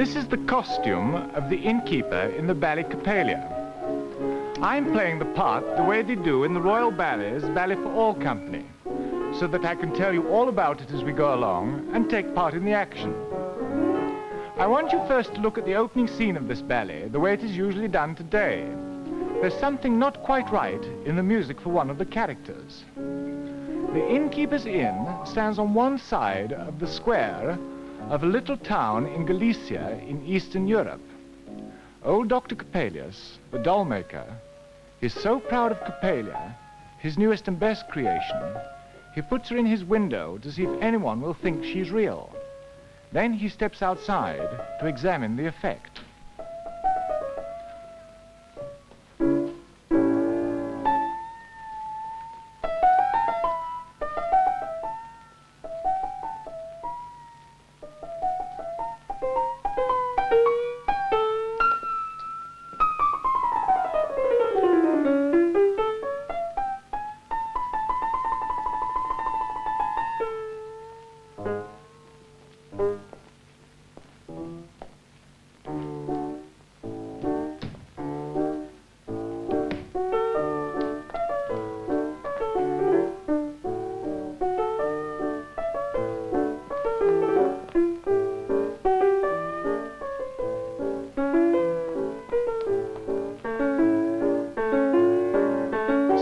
This is the costume of the innkeeper in the ballet Coppelia. I'm playing the part the way they do in the Royal Ballet's Ballet for All company, so that I can tell you all about it as we go along and take part in the action. I want you first to look at the opening scene of this ballet, the way it is usually done today. There's something not quite right in the music for one of the characters. The innkeeper's inn stands on one side of the square of a little town in Galicia in Eastern Europe. Old Dr. Coppelius, the doll maker, is so proud of Coppelia, his newest and best creation, he puts her in his window to see if anyone will think she's real. Then he steps outside to examine the effect.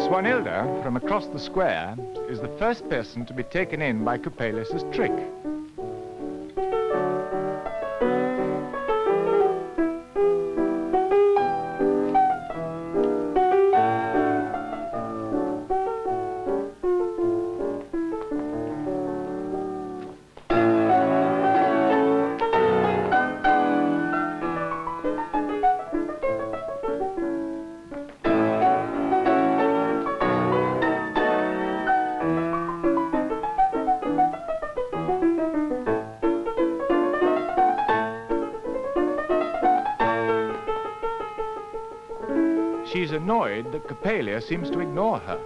Swanhilda, from across the square, is the first person to be taken in by Coppelius's trick. She's annoyed that Coppelia seems to ignore her.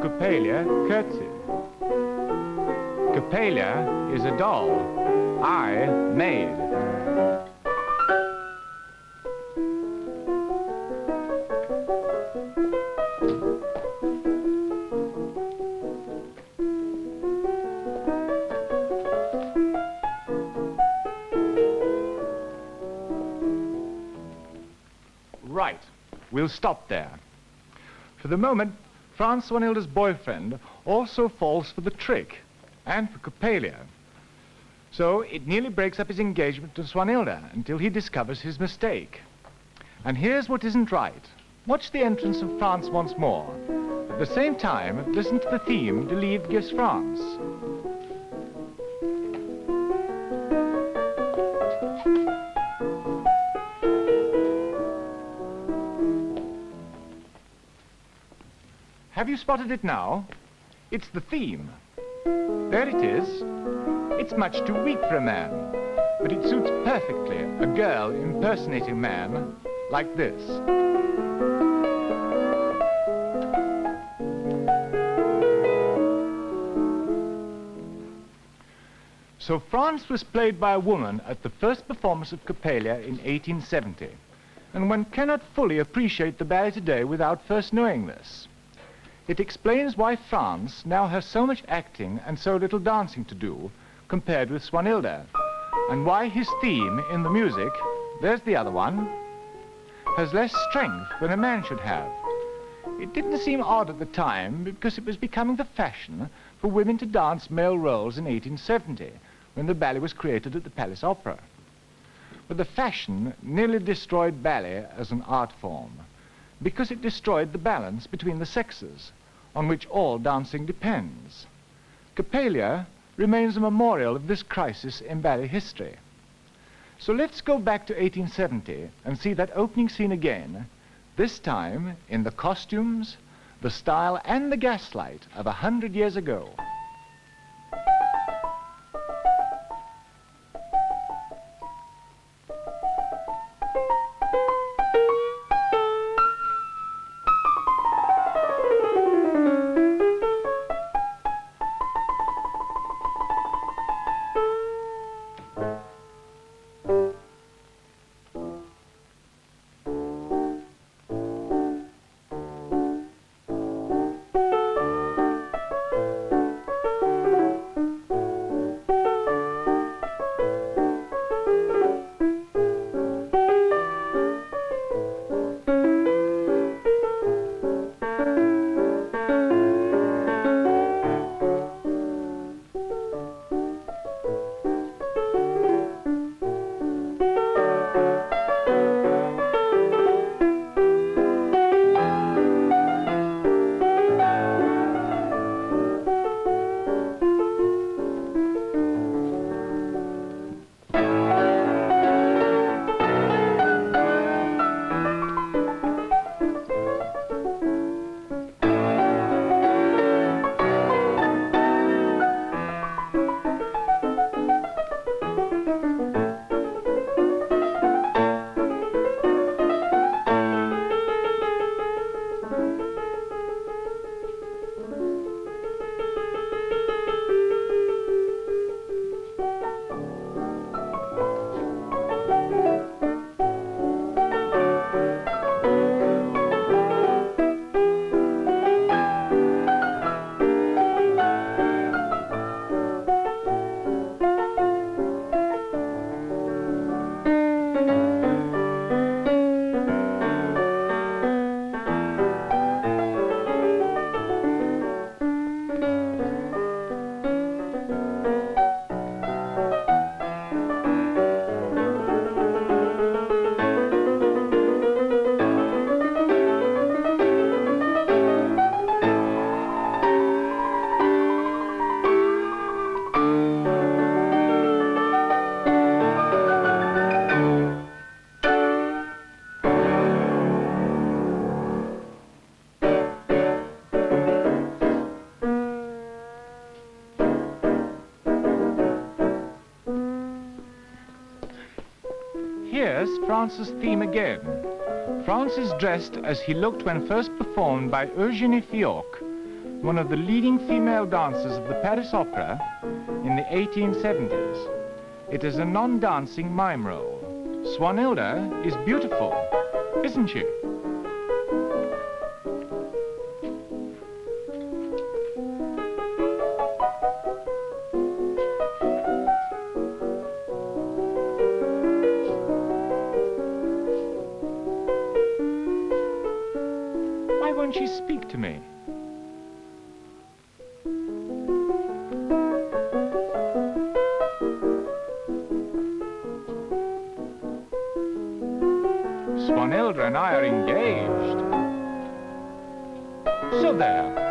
Coppelia curtsied. Coppelia is a doll. I made. Right, we'll stop there. For the moment, Franz Swanhilda's boyfriend also falls for the trick, and for Coppelia. So it nearly breaks up his engagement to Swanhilda until he discovers his mistake. And here's what isn't right. Watch the entrance of Franz once more. At the same time, listen to the theme De Livre gives France. Have you spotted it now? It's the theme. There it is. It's much too weak for a man, but it suits perfectly a girl impersonating a man like this. So France was played by a woman at the first performance of Coppelia in 1870, and one cannot fully appreciate the ballet today without first knowing this. It explains why France now has so much acting and so little dancing to do compared with Swanhilda, and why his theme in the music, there's the other one, has less strength than a man should have. It didn't seem odd at the time because it was becoming the fashion for women to dance male roles in 1870, when the ballet was created at the Palace Opera. But the fashion nearly destroyed ballet as an art form, because it destroyed the balance between the sexes, on which all dancing depends. Coppelia remains a memorial of this crisis in ballet history. So let's go back to 1870 and see that opening scene again, this time in the costumes, the style and the gaslight of 100 years ago. Here's France's theme again. France is dressed as he looked when first performed by Eugénie Fioc, one of the leading female dancers of the Paris Opera in the 1870s. It is a non-dancing mime role. Swanhilda is beautiful, isn't she? Why won't she speak to me? Swanhilda and I are engaged. So there.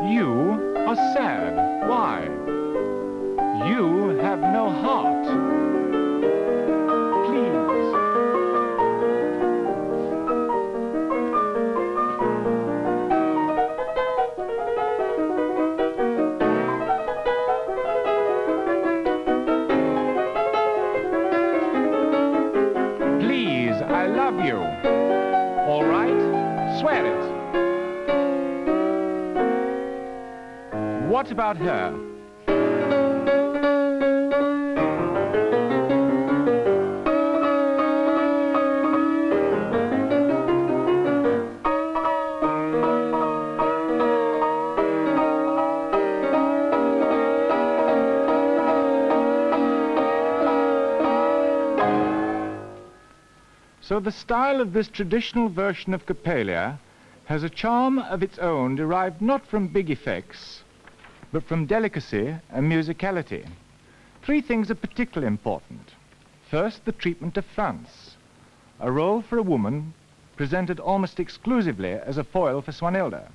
You are sad. Why? You have no heart. Please. Please, I love you. All right? Swear it. What about her? So the style of this traditional version of Coppelia has a charm of its own derived not from big effects, but from delicacy and musicality. Three things are particularly important. First, the treatment of France, a role for a woman presented almost exclusively as a foil for Swanhilda.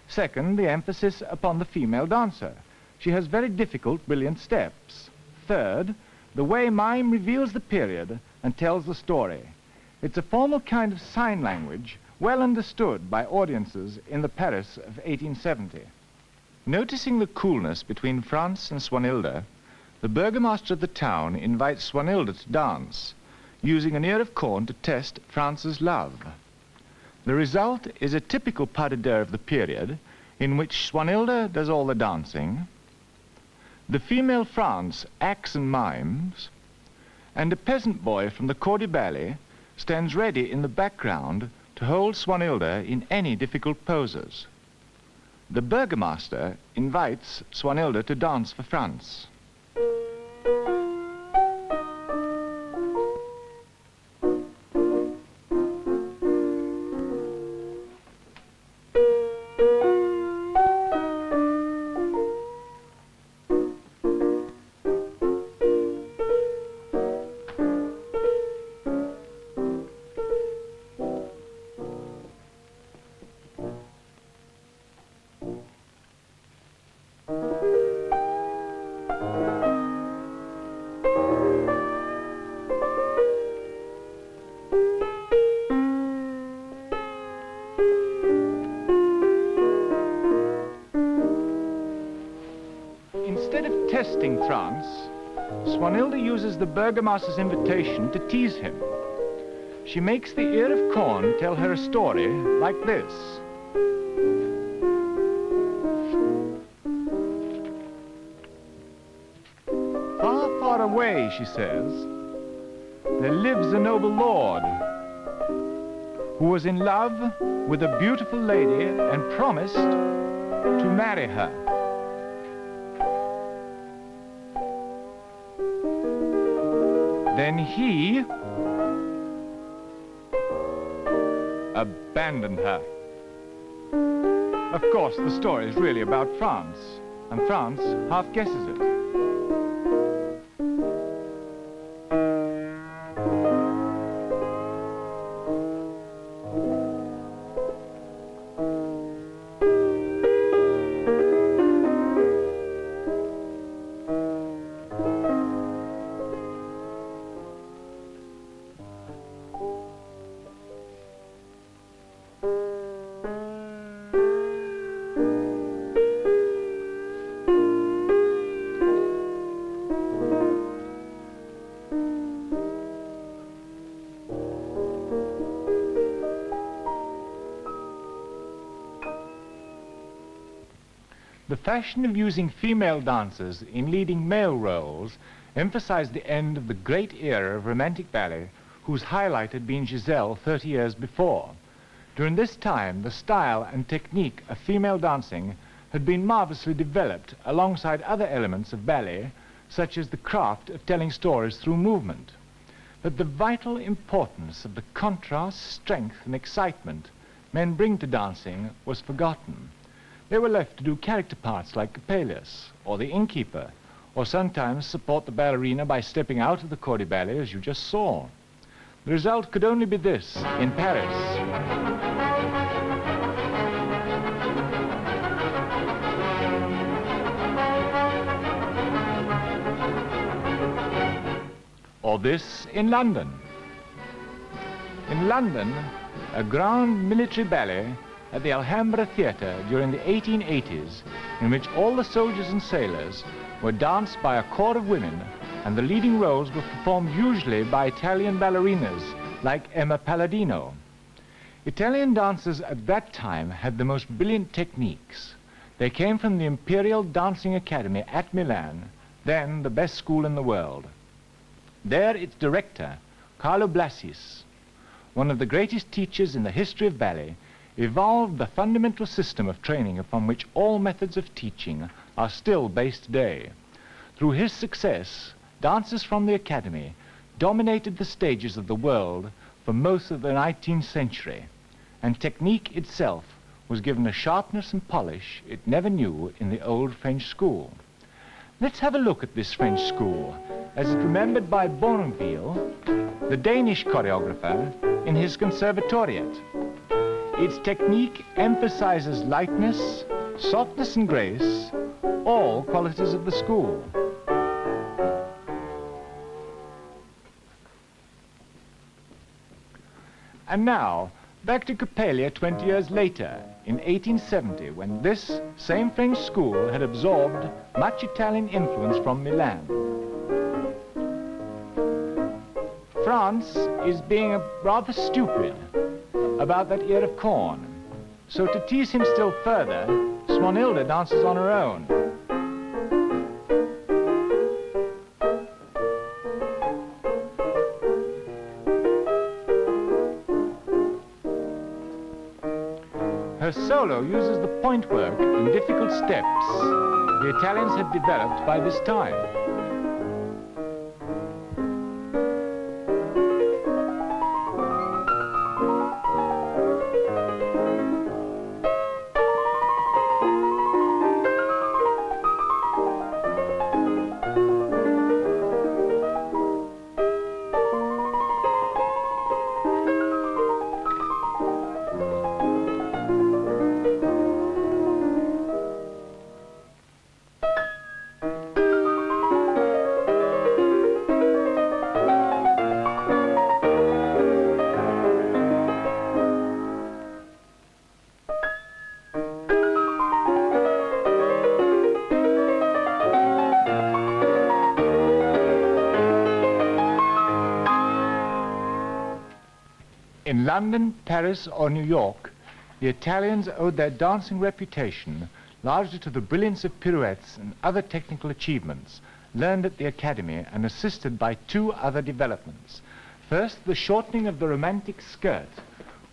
Second, the emphasis upon the female dancer. She has very difficult, brilliant steps. Third, the way mime reveals the period and tells the story. It's a formal kind of sign language, well understood by audiences in the Paris of 1870. Noticing the coolness between France and Swanhilda, the burgomaster of the town invites Swanhilda to dance, using an ear of corn to test France's love. The result is a typical pas de deux of the period, in which Swanhilda does all the dancing, the female France acts and mimes, and a peasant boy from the Corps du Ballet stands ready in the background to hold Swanhilda in any difficult poses. The burgomaster invites Swanhilda to dance for France. Instead of testing France, Swanhilda uses the burgomaster's invitation to tease him. She makes the ear of corn tell her a story like this. Far, far away, she says, there lives a noble lord who was in love with a beautiful lady and promised to marry her. Then he abandoned her. Of course, the story is really about France. and France half guesses it. The fashion of using female dancers in leading male roles emphasized the end of the great era of romantic ballet, whose highlight had been Giselle 30 years before. During this time, the style and technique of female dancing had been marvelously developed alongside other elements of ballet, such as the craft of telling stories through movement. But the vital importance of the contrast, strength, and excitement men bring to dancing was forgotten. They were left to do character parts like Coppelia or the innkeeper, or sometimes support the ballerina by stepping out of the corps de ballet, as you just saw. The result could only be this in Paris. Or this in London. In London, a grand military ballet at the Alhambra Theatre during the 1880s, in which all the soldiers and sailors were danced by a corps of women, and the leading roles were performed usually by Italian ballerinas like Emma Palladino. Italian dancers at that time had the most brilliant techniques. They came from the Imperial Dancing Academy at Milan, then the best school in the world. There its director, Carlo Blasis, one of the greatest teachers in the history of ballet, evolved the fundamental system of training upon which all methods of teaching are still based today. Through his success, dancers from the Academy dominated the stages of the world for most of the 19th century, and technique itself was given a sharpness and polish it never knew in the old French school. Let's have a look at this French school, as it's remembered by Bonneville, the Danish choreographer, in his Conservatoriat. Its technique emphasizes lightness, softness and grace, all qualities of the school. And now, back to Coppelia 20 years later, in 1870, when this same French school had absorbed much Italian influence from Milan. France is being rather stupid about that ear of corn. So to tease him still further, Swanhilda dances on her own. Her solo uses the point work in difficult steps the Italians had developed by this time. In London, Paris, or New York, the Italians owed their dancing reputation largely to the brilliance of pirouettes and other technical achievements learned at the Academy and assisted by two other developments. First, the shortening of the romantic skirt,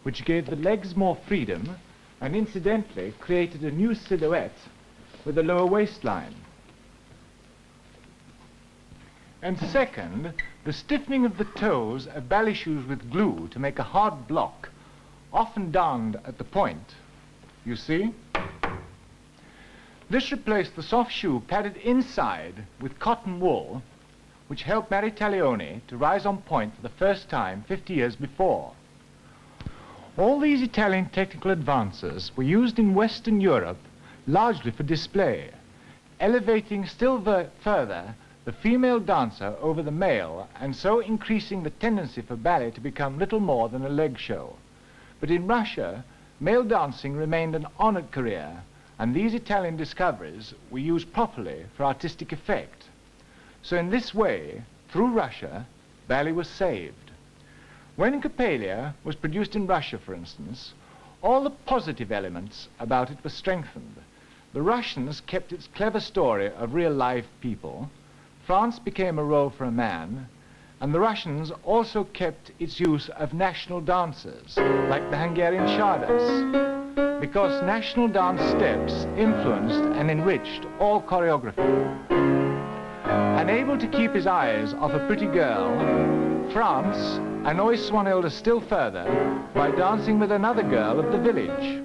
which gave the legs more freedom and incidentally created a new silhouette with a lower waistline. And second, the stiffening of the toes of ballet shoes with glue to make a hard block, often donned at the point. You see? This replaced the soft shoe padded inside with cotton wool, which helped Mary Taglioni to rise on point for the first time 50 years before. All these Italian technical advances were used in Western Europe largely for display, elevating still further the female dancer over the male, and so increasing the tendency for ballet to become little more than a leg show. But in Russia, male dancing remained an honored career, and these Italian discoveries were used properly for artistic effect. So in this way, through Russia, ballet was saved. When Coppelia was produced in Russia, for instance, all the positive elements about it were strengthened. The Russians kept its clever story of real-life people, France became a role for a man, and the Russians also kept its use of national dances, like the Hungarian Shadas, because national dance steps influenced and enriched all choreography. Unable to keep his eyes off a pretty girl, France annoys Swanhilde still further by dancing with another girl of the village.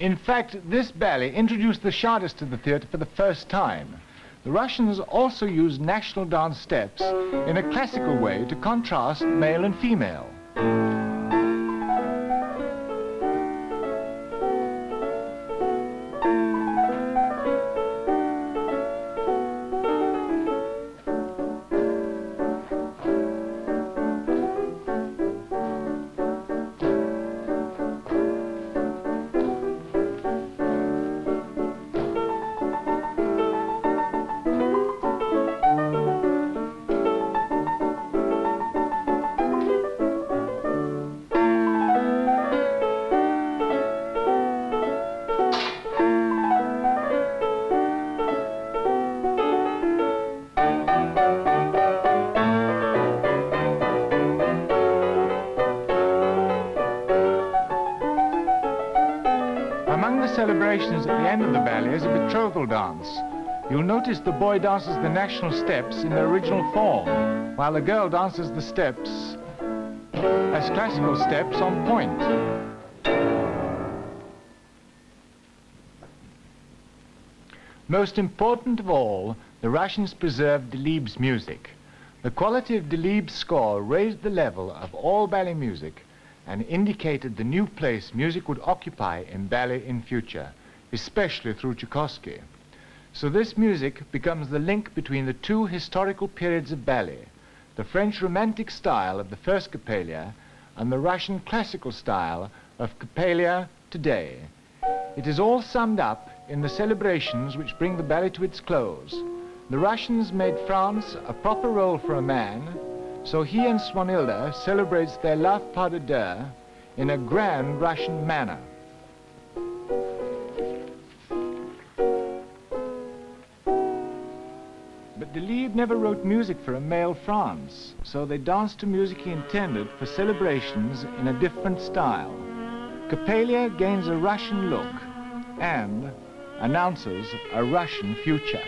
In fact, this ballet introduced the Shadas to the theatre for the first time. The Russians also used national dance steps in a classical way to contrast male and female. Celebrations at the end of the ballet is a betrothal dance. You'll notice the boy dances the national steps in their original form, while the girl dances the steps as classical steps on point. Most important of all, the Russians preserved Delibes' music. The quality of Delibes' score raised the level of all ballet music and indicated the new place music would occupy in ballet in future, especially through Tchaikovsky. So this music becomes the link between the two historical periods of ballet, the French romantic style of the first Coppelia and the Russian classical style of Coppelia today. It is all summed up in the celebrations which bring the ballet to its close. The Russians made France a proper role for a man, so he and Swanhilde celebrates their love pas de deux in a grand Russian manner. But Delibes never wrote music for a male France, so they danced to music he intended for celebrations in a different style. Coppelia gains a Russian look and announces a Russian future.